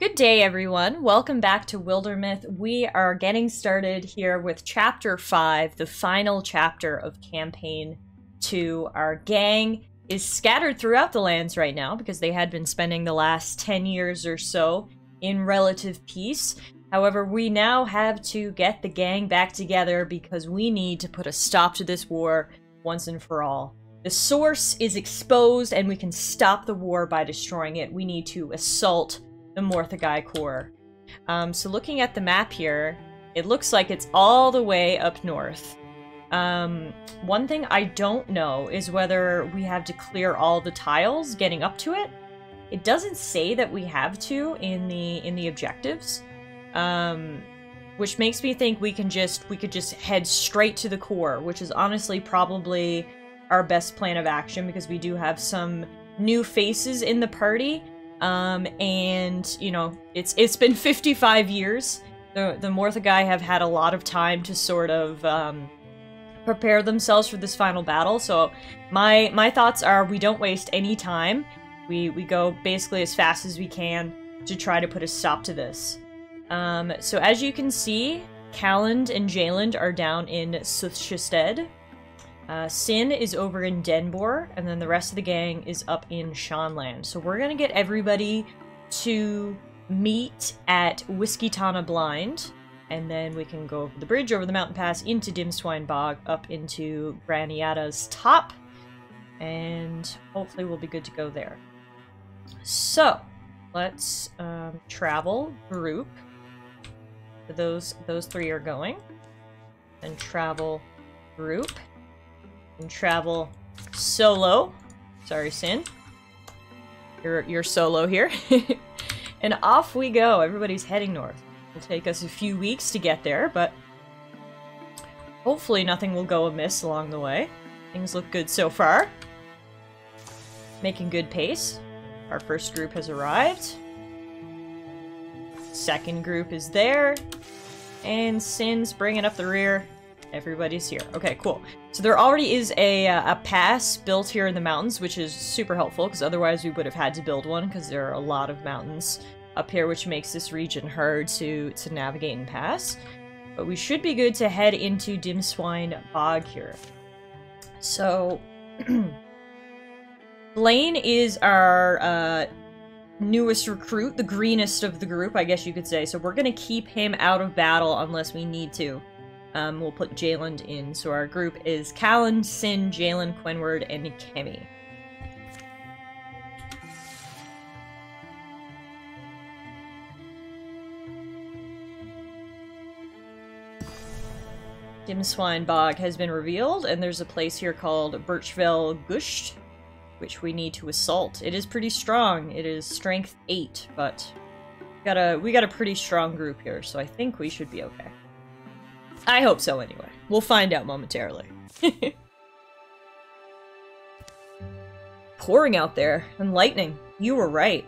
Good day, everyone. Welcome back to Wildermyth. We are getting started here with Chapter 5, the final chapter of Campaign 2. Our gang is scattered throughout the lands right now because they had been spending the last 10 years or so in relative peace. However, we now have to get the gang back together because we need to put a stop to this war once and for all. The source is exposed and we can stop the war by destroying it. We need to assault the Morthagai core. So looking at the map here, it looks like it's all the way up north. One thing I don't know is whether we have to clear all the tiles getting up to it. It doesn't say that we have to in the objectives, which makes me think we could just head straight to the core, which is honestly probably our best plan of action because we do have some new faces in the party. And, you know, it's been 55 years. The Morthagai have had a lot of time to sort of, prepare themselves for this final battle, so my thoughts are we don't waste any time. We go basically as fast as we can to try to put a stop to this. So as you can see, Calland and Jayland are down in Suthsted. Sin is over in Denbor, and then the rest of the gang is up in Shanland. So we're gonna get everybody to meet at Whiskey Tana Blind, and then we can go over the bridge, over the mountain pass, into Dimswine Bog, up into Graniata's top, and hopefully we'll be good to go there. So, let's travel group. Those three are going. And travel group. And travel solo. Sorry, Sin. You're solo here. And off we go. Everybody's heading north. It'll take us a few weeks to get there, but hopefully nothing will go amiss along the way. Things look good so far. Making good pace. Our first group has arrived. Second group is there. And Sin's bringing up the rear. Everybody's here. Okay, cool. So there already is a pass built here in the mountains, which is super helpful, because otherwise we would have had to build one, because there are a lot of mountains up here, which makes this region hard to navigate and pass. But we should be good to head into Dimswine Bog here. So, Blaine is our newest recruit, the greenest of the group, I guess you could say. So we're going to keep him out of battle unless we need to. We'll put Jayland in. So our group is Calland, Sin, Jayland, Quenward, and Kemi. Dimswine Bog has been revealed, and there's a place here called Birchville Gusht, which we need to assault. It is pretty strong. It is strength 8, but we got a pretty strong group here, so I think we should be okay. I hope so, anyway. We'll find out momentarily. Pouring out there, and lightning. You were right.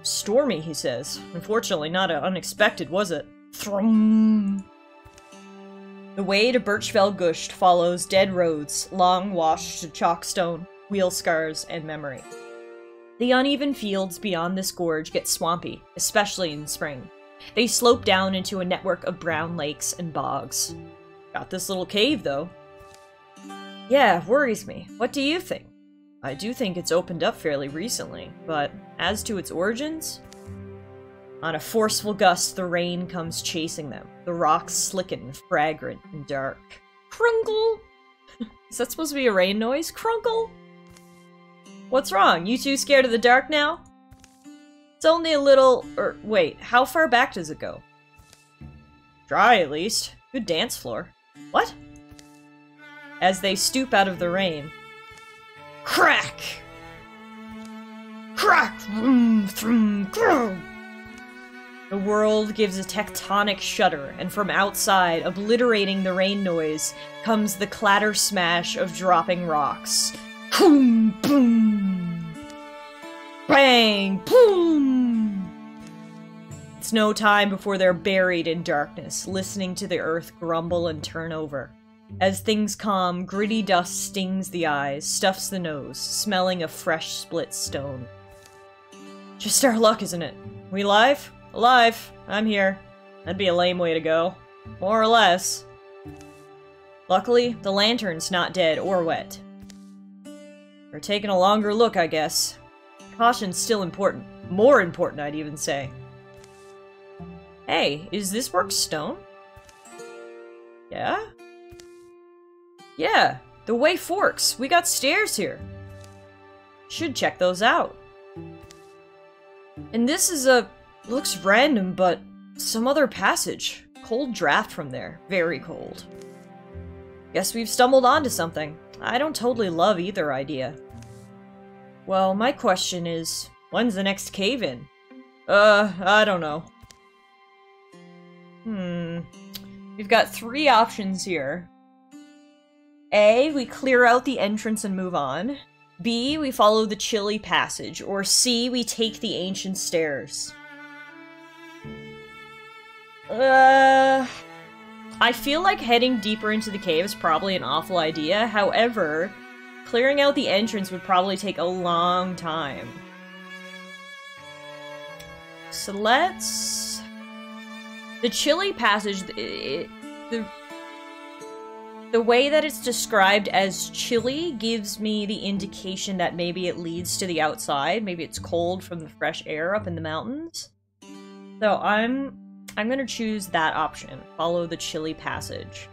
Stormy, he says. Unfortunately, not unexpected, was it? Thrum. The way to Birchfell Gusht follows dead roads, long washed to chalkstone, wheel scars, and memory. The uneven fields beyond this gorge get swampy, especially in spring. They slope down into a network of brown lakes and bogs. Got this little cave, though. Yeah, worries me. What do you think? I do think it's opened up fairly recently, but as to its origins... On a forceful gust, the rain comes chasing them. The rocks slicken, fragrant, and dark. Crunkle! Is that supposed to be a rain noise? Crunkle! What's wrong? You too scared of the dark now? It's only a little... wait, how far back does it go? Dry, at least. Good dance floor. What? As they stoop out of the rain. Crack! Crack! Vroom, vroom, vroom. The world gives a tectonic shudder, and from outside, obliterating the rain noise, comes the clatter-smash of dropping rocks. Boom! Boom! Bang! Boom! It's no time before they're buried in darkness, listening to the earth grumble and turn over. As things calm, gritty dust stings the eyes, stuffs the nose, smelling of fresh split stone. Just our luck, isn't it? We live? Alive. I'm here. That'd be a lame way to go. More or less. Luckily, the lantern's not dead or wet. We're taking a longer look, I guess. Caution's still important. More important, I'd even say. Hey, is this work stone? Yeah? Yeah, the way forks. We got stairs here. Should check those out. And this is looks random, but some other passage. Cold draft from there. Very cold. Guess we've stumbled onto something. I don't totally love either idea. Well, my question is, when's the next cave-in? I don't know. We've got 3 options here. A, we clear out the entrance and move on. B, we follow the chilly passage. Or C, we take the ancient stairs. I feel like heading deeper into the cave is probably an awful idea. However, clearing out the entrance would probably take a long time. So let's... The chilly passage, the way that it's described as chilly gives me the indication that maybe it leads to the outside. Maybe it's cold from the fresh air up in the mountains. So I'm gonna choose that option. Follow the chilly passage.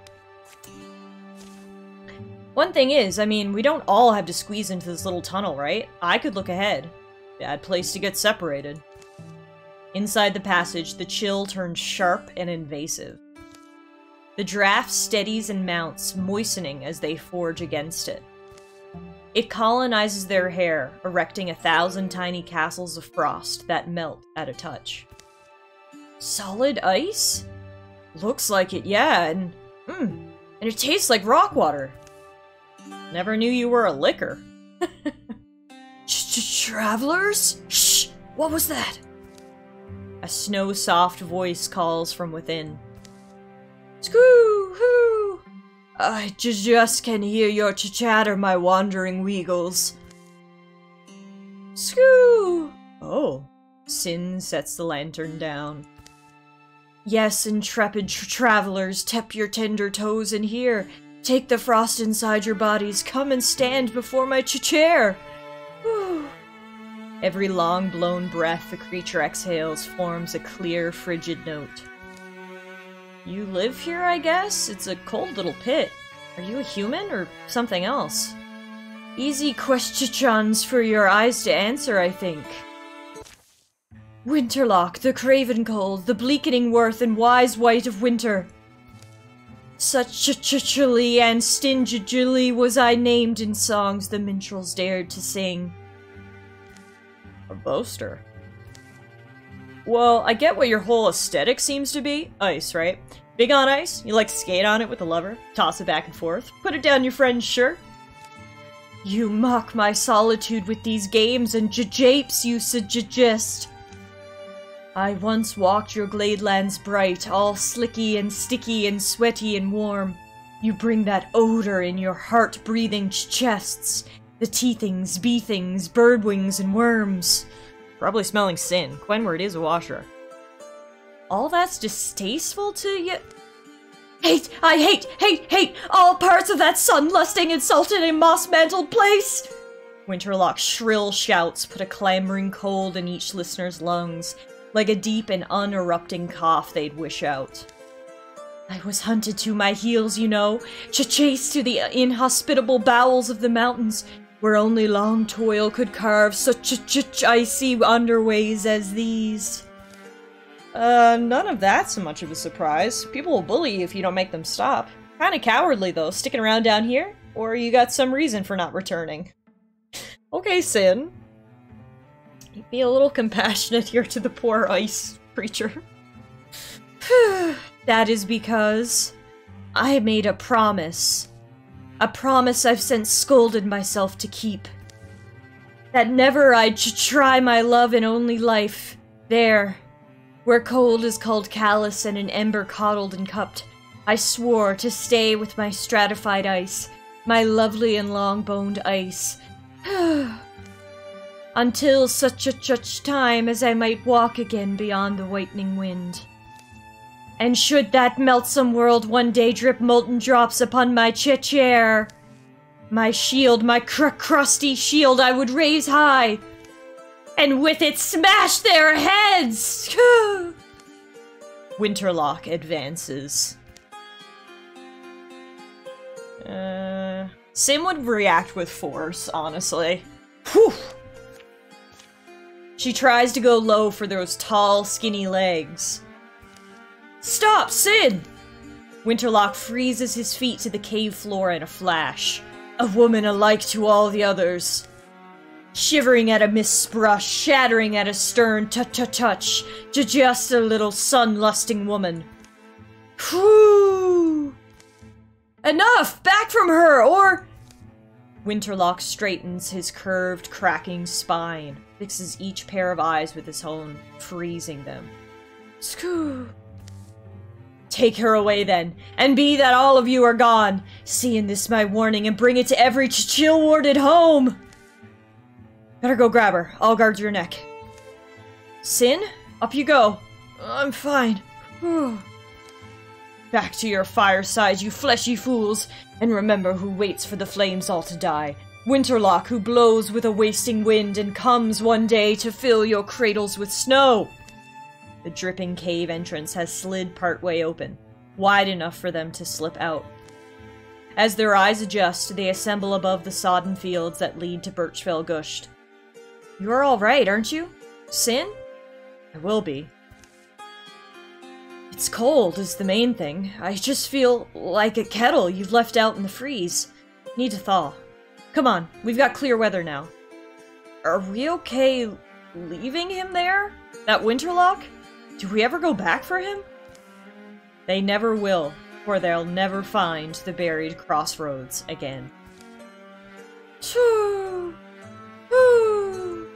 One thing is, I mean, we don't all have to squeeze into this little tunnel, right? I could look ahead. Bad place to get separated. Inside the passage, the chill turns sharp and invasive. The draft steadies and mounts, moistening as they forge against it. It colonizes their hair, erecting 1,000 tiny castles of frost that melt at a touch. Solid ice? Looks like it, yeah, and it tastes like rock water. Never knew you were a licker. Travelers? Shh! What was that? A snow-soft voice calls from within. Scoo-hoo! I just can hear your chatter, my wandering weagles. Scoo! Oh. Sin sets the lantern down. Yes, intrepid travelers, tap your tender toes in here. Take the frost inside your bodies. Come and stand before my chair. Every long-blown breath the creature exhales forms a clear, frigid note. You live here, I guess? It's a cold little pit. Are you a human or something else? Easy questions for your eyes to answer, I think. Winterlock, the craven cold, the bleakening worth and wise white of winter. Such chilly and stingily was I named in songs the minstrels dared to sing. A boaster. Well, I get what your whole aesthetic seems to be. Ice, right? Big on ice? You like to skate on it with a lover? Toss it back and forth? Put it down your friend's shirt? You mock my solitude with these games and japes you suggest. I once walked your gladelands bright, all slicky and sticky and sweaty and warm. You bring that odor in your heart-breathing chests. The tea-things, bee-things, bird-wings, and worms. Probably smelling sin. Quenward is a washer. All that's distasteful to you? Hate! I hate all parts of that sun-lusting, insulted, and moss-mantled place! Winterlock's shrill shouts put a clamoring cold in each listener's lungs, like a deep and unerupting cough they'd wish out. I was hunted to my heels, you know, chased to the inhospitable bowels of the mountains, where only long toil could carve such icy underways as these. None of that's so much of a surprise. People will bully you if you don't make them stop. Kinda cowardly, though, sticking around down here, or you got some reason for not returning. Okay, Sin. Be a little compassionate here to the poor ice creature. That is because I made a promise. A promise I've since scolded myself to keep. That never I'd try my love in only life. There, where cold is called callous and an ember coddled and cupped, I swore to stay with my stratified ice, my lovely and long-boned ice. until such time as I might walk again beyond the whitening wind. And should that meltsome world one day drip molten drops upon my chair, my shield, my crusty shield I would raise high, and with it smash their heads! Winterlock advances. Sim would react with force, honestly. Whew! She tries to go low for those tall, skinny legs. Stop, Sin! Winterlock freezes his feet to the cave floor in a flash. A woman alike to all the others. Shivering at a misbrush, shattering at a stern touch, just a little sun-lusting woman. Whew! Enough! Back from her, or... Winterlock straightens his curved, cracking spine, fixes each pair of eyes with his own, freezing them. Skoo! Take her away, then, and be that all of you are gone. See in this my warning, and bring it to every chill-warded home! Better go grab her. I'll guard your neck. Sin? Up you go. I'm fine. Back to your fireside, you fleshy fools, and remember who waits for the flames all to die. Winterlock, who blows with a wasting wind and comes one day to fill your cradles with snow. The dripping cave entrance has slid partway open, wide enough for them to slip out. As their eyes adjust, they assemble above the sodden fields that lead to Birchfell Gusht. You're alright, aren't you? Sin? I will be. It's cold is the main thing. I just feel like a kettle you've left out in the freeze. Need to thaw. Come on, we've got clear weather now. Are we okay leaving him there? That Winterlock? Do we ever go back for him? They never will, for they'll never find the buried crossroads again. Choo! Woo!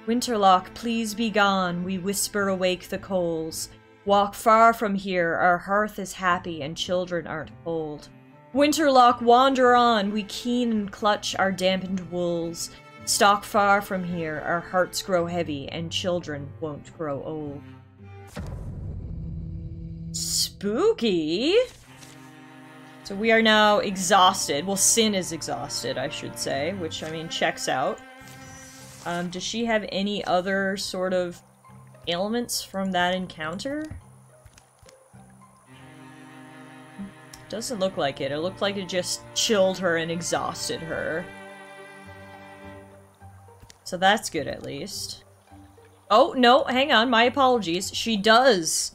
Winterlock, please be gone, we whisper awake the coals. Walk far from here, our hearth is happy and children aren't cold. Winterlock, wander on, we keen and clutch our dampened wools. Stalk far from here, our hearts grow heavy and children won't grow old. Spooky! So we are now exhausted. Well, Sin is exhausted, I should say, which, I mean, checks out. Does she have any other sort of ailments from that encounter? Doesn't look like it. It looked like it just chilled her and exhausted her. So that's good, at least. Oh, no, hang on, my apologies. She does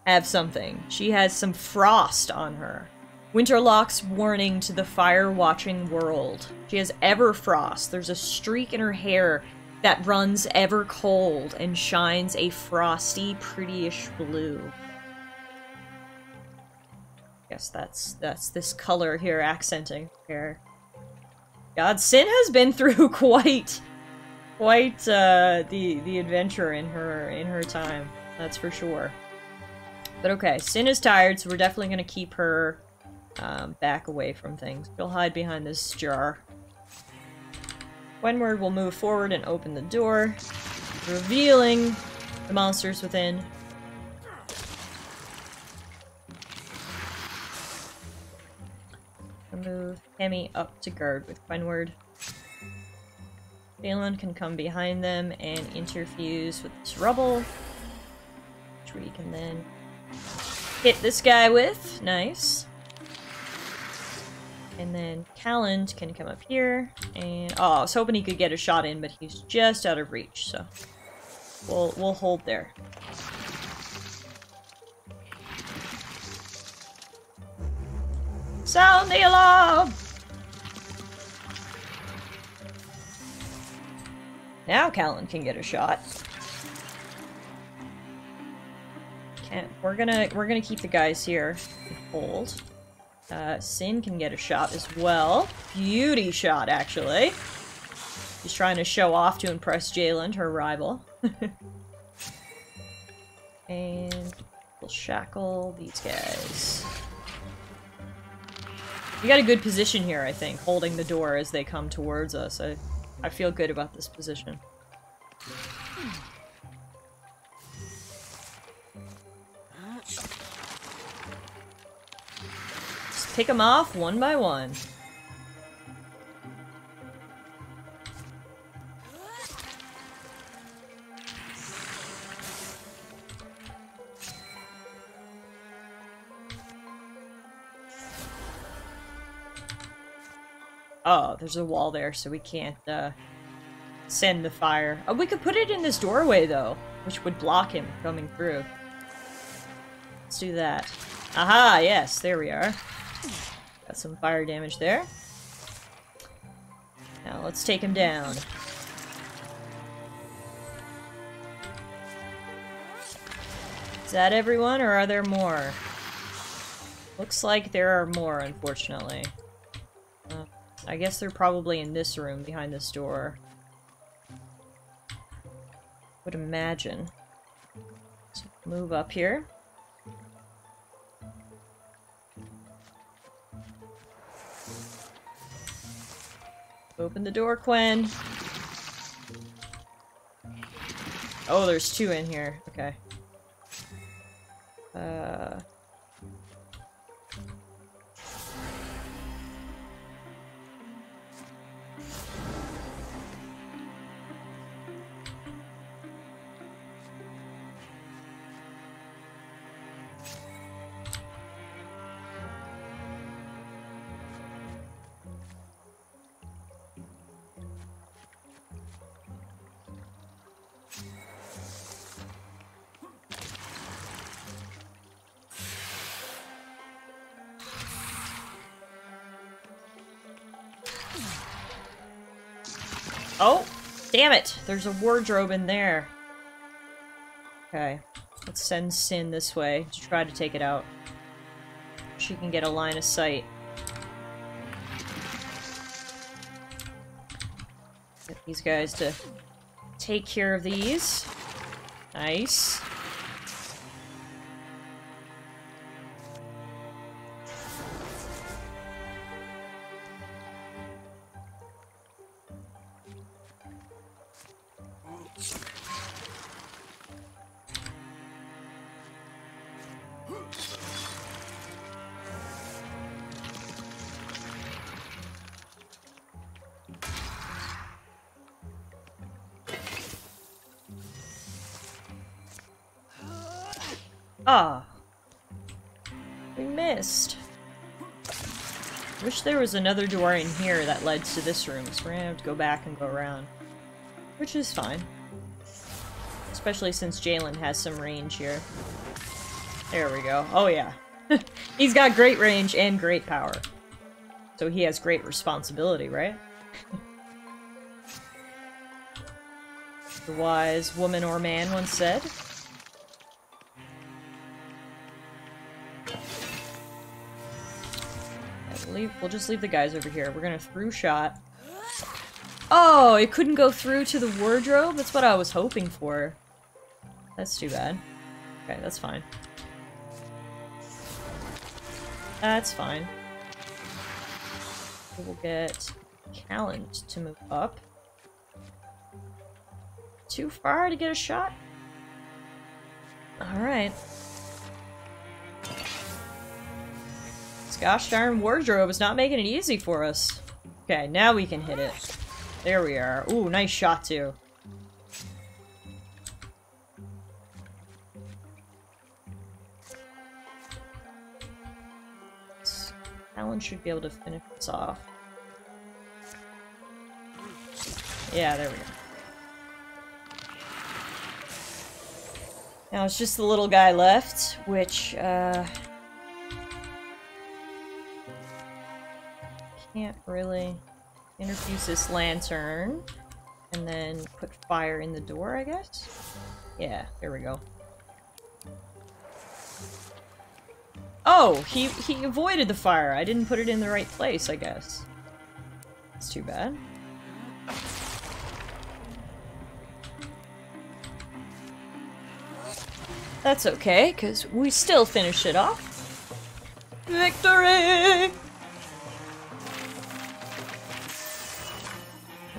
have something. She has some frost on her. Winterlock's warning to the fire-watching world. She has Everfrost. There's a streak in her hair that runs ever cold and shines a frosty, prettyish blue. Guess that's this color here accenting her. God, Sin has been through quite the adventure in her time. That's for sure. But okay, Sin is tired, so we're definitely gonna keep her back away from things. She'll hide behind this jar. Wenward will move forward and open the door, revealing the monsters within. I'll move Hemi up to guard with Wenward. Balin can come behind them and interfuse with this rubble, which we can then hit this guy with. Nice. And then Calland can come up here, and oh, I was hoping he could get a shot in, but he's just out of reach, so we'll hold there. Sound the alarm! Now Calland can get a shot. We're gonna keep the guys here and hold. Sin can get a shot as well. Beauty shot, actually. She's trying to show off to impress Jayland, her rival. And we'll shackle these guys. We got a good position here, I think, holding the door as they come towards us. I I feel good about this position. Just pick them off one by one. Oh, there's a wall there, so we can't, send the fire. Oh, we could put it in this doorway, though, which would block him coming through. Let's do that. Aha, yes, there we are. Got some fire damage there. Now, let's take him down. Is that everyone, or are there more? Looks like there are more, unfortunately. I guess they're probably in this room, behind this door. Would imagine. So move up here. Open the door, Quinn. Oh, there's two in here. Okay. Oh, damn it! There's a wardrobe in there. Okay, let's send Sin this way to try to take it out. She can get a line of sight. Get these guys to take care of these. Nice. Ah. We missed. Wish there was another door in here that led to this room, so we're gonna have to go back and go around. Which is fine. Especially since Jalen has some range here. There we go. Oh yeah. He's got great range and great power. So he has great responsibility, right? The wise woman or man once said. We'll just leave the guys over here. We're gonna through shot. Oh, it couldn't go through to the wardrobe? That's what I was hoping for. That's too bad. Okay, that's fine. That's fine. We'll get Callan to move up. Too far to get a shot? Alright. This gosh darn wardrobe is not making it easy for us. Okay, now we can hit it. There we are. Ooh, nice shot too. Alan should be able to finish this off. Yeah, there we go. Now it's just the little guy left, which, can't really interfuse this lantern, and then put fire in the door, I guess? Yeah, there we go. Oh, he avoided the fire. I didn't put it in the right place, I guess. That's too bad. That's okay, because we still finished it off. Victory!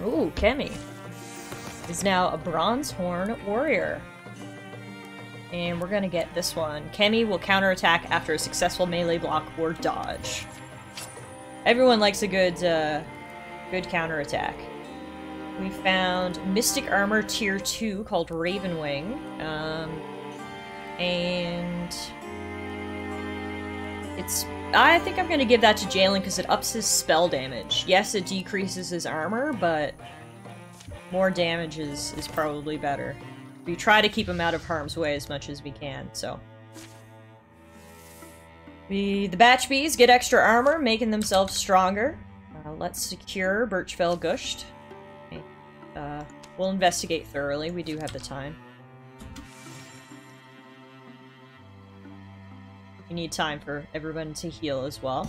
Ooh, Kemi is now a Bronzehorn warrior. And we're gonna get this one. Kemi will counterattack after a successful melee block or dodge. Everyone likes a good, good counterattack. We found Mystic Armor Tier 2 called Ravenwing. And it's... I think I'm gonna give that to Jalen because it ups his spell damage. Yes, it decreases his armor, but more damage is probably better. We try to keep him out of harm's way as much as we can, so. The Batch Bees get extra armor, making themselves stronger. Let's secure Birchfell Gusht. Okay. We'll investigate thoroughly, we do have the time. We need time for everyone to heal as well.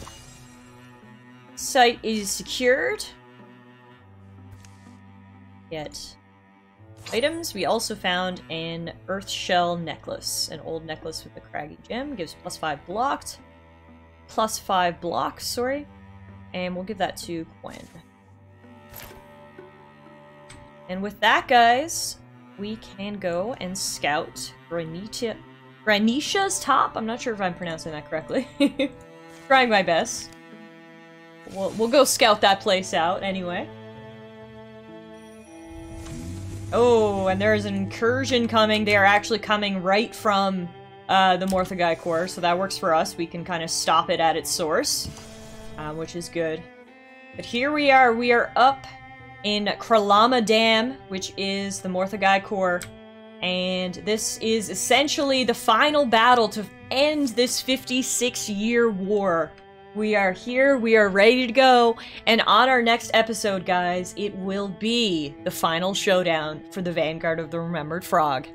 Site is secured. Get items. We also found an Earth Shell necklace. An old necklace with a craggy gem. Gives +5 blocked. +5 block, sorry. And we'll give that to Quinn. And with that, guys, we can go and scout Granitia's top? I'm not sure if I'm pronouncing that correctly. Trying my best. We'll go scout that place out anyway. Oh, and there's an incursion coming. They are actually coming right from the Morthagai core, so that works for us. We can kind of stop it at its source, which is good. But here we are. We are up in Kralama Dam, which is the Morthagai core, and this is essentially the final battle to end this 56-year war. We are here, we are ready to go, and on our next episode, guys, it will be the final showdown for the Vanguard of the Remembered Frog.